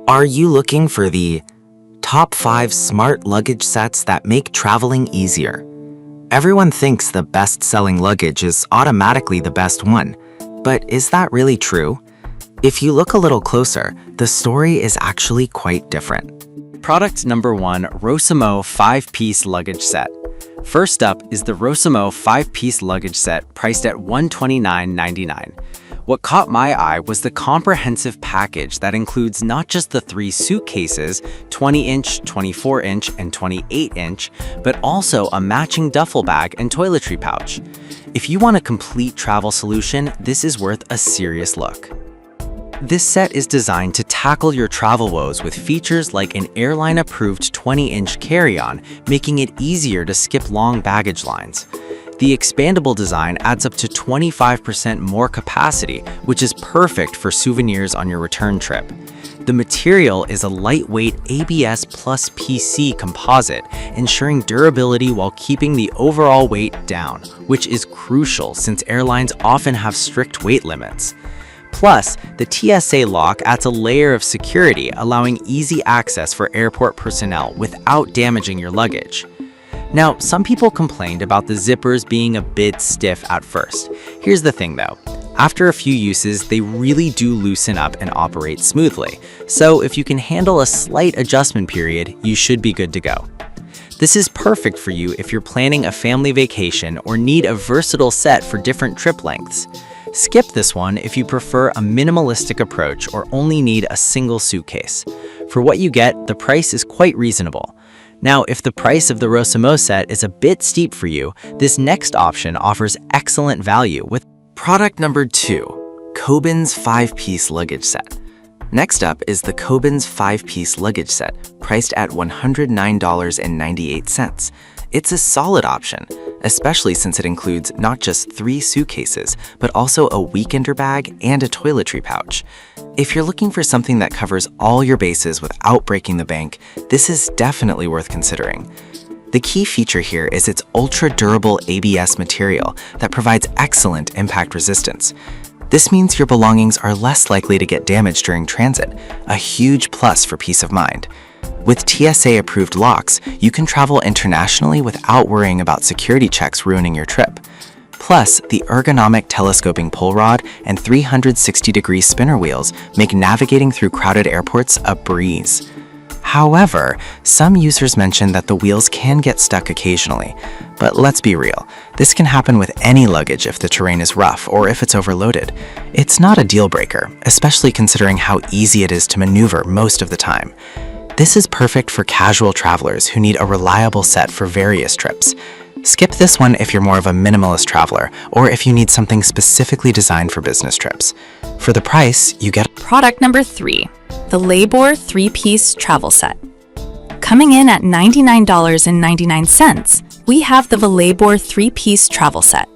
Are you looking for the top 5 smart luggage sets that make traveling easier? Everyone thinks the best-selling luggage is automatically the best one, but is that really true? If you look a little closer, the story is actually quite different. Product number 1, Rosimo 5-piece luggage set. First up is the Rosimo 5-piece luggage set priced at $129.99. What caught my eye was the comprehensive package that includes not just the 3 suitcases, 20-inch, 24-inch, and 28-inch, but also a matching duffel bag and toiletry pouch. If you want a complete travel solution, this is worth a serious look. This set is designed to tackle your travel woes with features like an airline-approved 20-inch carry-on, making it easier to skip long baggage lines. The expandable design adds up to 25% more capacity, which is perfect for souvenirs on your return trip. The material is a lightweight ABS plus PC composite, ensuring durability while keeping the overall weight down, which is crucial since airlines often have strict weight limits. Plus, the TSA lock adds a layer of security, allowing easy access for airport personnel without damaging your luggage. Now, some people complained about the zippers being a bit stiff at first. Here's the thing though, after a few uses, they really do loosen up and operate smoothly. So if you can handle a slight adjustment period, you should be good to go. This is perfect for you if you're planning a family vacation or need a versatile set for different trip lengths. Skip this one if you prefer a minimalistic approach or only need a single suitcase. For what you get, the price is quite reasonable. Now, if the price of the Rosimo set is a bit steep for you, this next option offers excellent value with product number 2, Cobin's 5-piece luggage set. Next up is the Cobin's 5-piece luggage set, priced at $109.98. It's a solid option, especially since it includes not just 3 suitcases, but also a weekender bag and a toiletry pouch. If you're looking for something that covers all your bases without breaking the bank, this is definitely worth considering. The key feature here is its ultra-durable ABS material that provides excellent impact resistance. This means your belongings are less likely to get damaged during transit, a huge plus for peace of mind. With TSA-approved locks, you can travel internationally without worrying about security checks ruining your trip. Plus, the ergonomic telescoping pull rod and 360-degree spinner wheels make navigating through crowded airports a breeze. However, some users mention that the wheels can get stuck occasionally. But let's be real, this can happen with any luggage if the terrain is rough or if it's overloaded. It's not a deal breaker, especially considering how easy it is to maneuver most of the time. This is perfect for casual travelers who need a reliable set for various trips. Skip this one if you're more of a minimalist traveler or if you need something specifically designed for business trips. For the price, you get product number 3, the Labor 3-piece travel set. Coming in at $99.99, we have the Labor 3-piece travel set.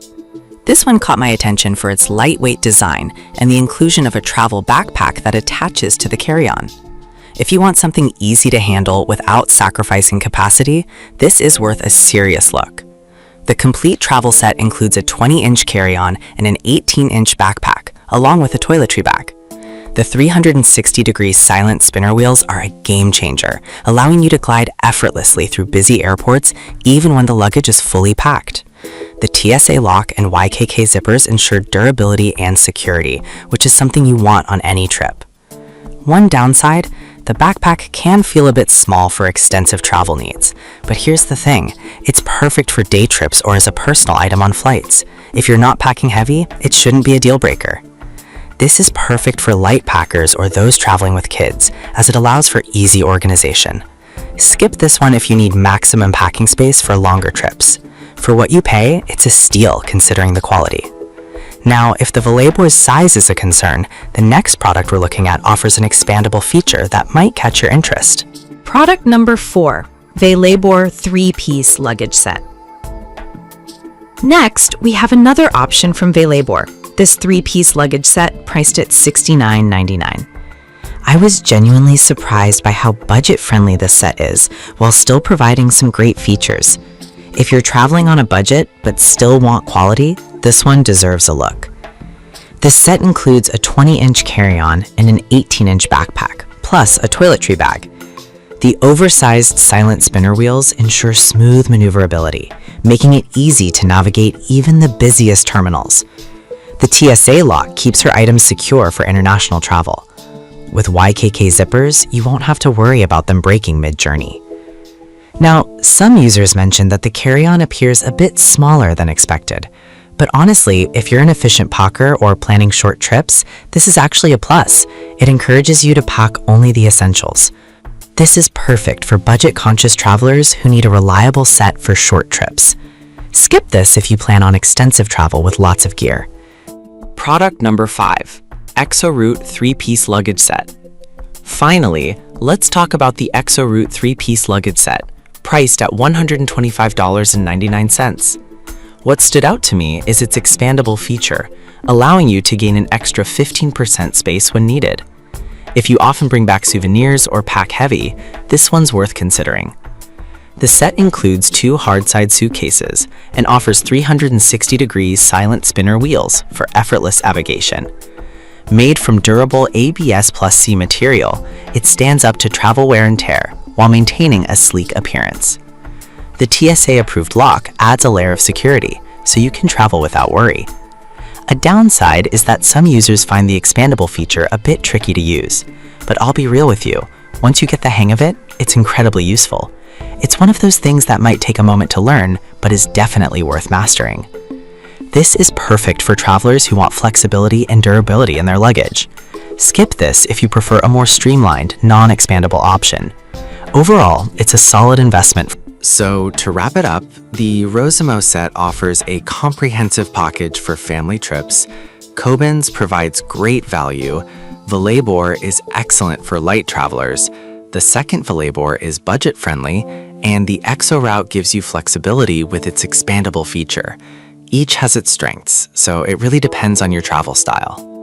This one caught my attention for its lightweight design and the inclusion of a travel backpack that attaches to the carry-on. If you want something easy to handle without sacrificing capacity, this is worth a serious look. The complete travel set includes a 20-inch carry-on and an 18-inch backpack, along with a toiletry bag. The 360-degree silent spinner wheels are a game changer, allowing you to glide effortlessly through busy airports even when the luggage is fully packed. The TSA lock and YKK zippers ensure durability and security, which is something you want on any trip. One downside, the backpack can feel a bit small for extensive travel needs. But here's the thing, it's perfect for day trips or as a personal item on flights. If you're not packing heavy, it shouldn't be a deal breaker. This is perfect for light packers or those traveling with kids, as it allows for easy organization. Skip this one if you need maximum packing space for longer trips. For what you pay, it's a steal considering the quality. Now, if the Labor's size is a concern, the next product we're looking at offers an expandable feature that might catch your interest. Product number 4, the Labor 3-piece luggage set. Next, we have another option from Labor, this 3-piece luggage set priced at $69.99. I was genuinely surprised by how budget-friendly this set is, while still providing some great features. If you're traveling on a budget but still want quality, this one deserves a look. This set includes a 20-inch carry-on and an 18-inch backpack, plus a toiletry bag. The oversized silent spinner wheels ensure smooth maneuverability, making it easy to navigate even the busiest terminals. The TSA lock keeps her items secure for international travel. With YKK zippers, you won't have to worry about them breaking mid-journey. Now, some users mentioned that the carry-on appears a bit smaller than expected. But honestly, if you're an efficient packer or planning short trips, this is actually a plus. It encourages you to pack only the essentials. This is perfect for budget-conscious travelers who need a reliable set for short trips. Skip this if you plan on extensive travel with lots of gear. Product number 5. ExoRoute 3-piece luggage set. Finally, let's talk about the ExoRoute 3-piece luggage set, priced at $125.99. What stood out to me is its expandable feature, allowing you to gain an extra 15% space when needed. If you often bring back souvenirs or pack heavy, this one's worth considering. The set includes 2 hard-side suitcases and offers 360-degree silent spinner wheels for effortless navigation. Made from durable ABS plus C material, it stands up to travel wear and tear while maintaining a sleek appearance. The TSA-approved lock adds a layer of security, so you can travel without worry. A downside is that some users find the expandable feature a bit tricky to use, but I'll be real with you, once you get the hang of it, it's incredibly useful. It's one of those things that might take a moment to learn, but is definitely worth mastering. This is perfect for travelers who want flexibility and durability in their luggage. Skip this if you prefer a more streamlined, non-expandable option. Overall, it's a solid investment. So to wrap it up, the Rosamo set offers a comprehensive package for family trips. Koblenz provides great value. Velabor is excellent for light travelers. The second Velabor is budget-friendly, and the ExoRoute gives you flexibility with its expandable feature. Each has its strengths, so it really depends on your travel style.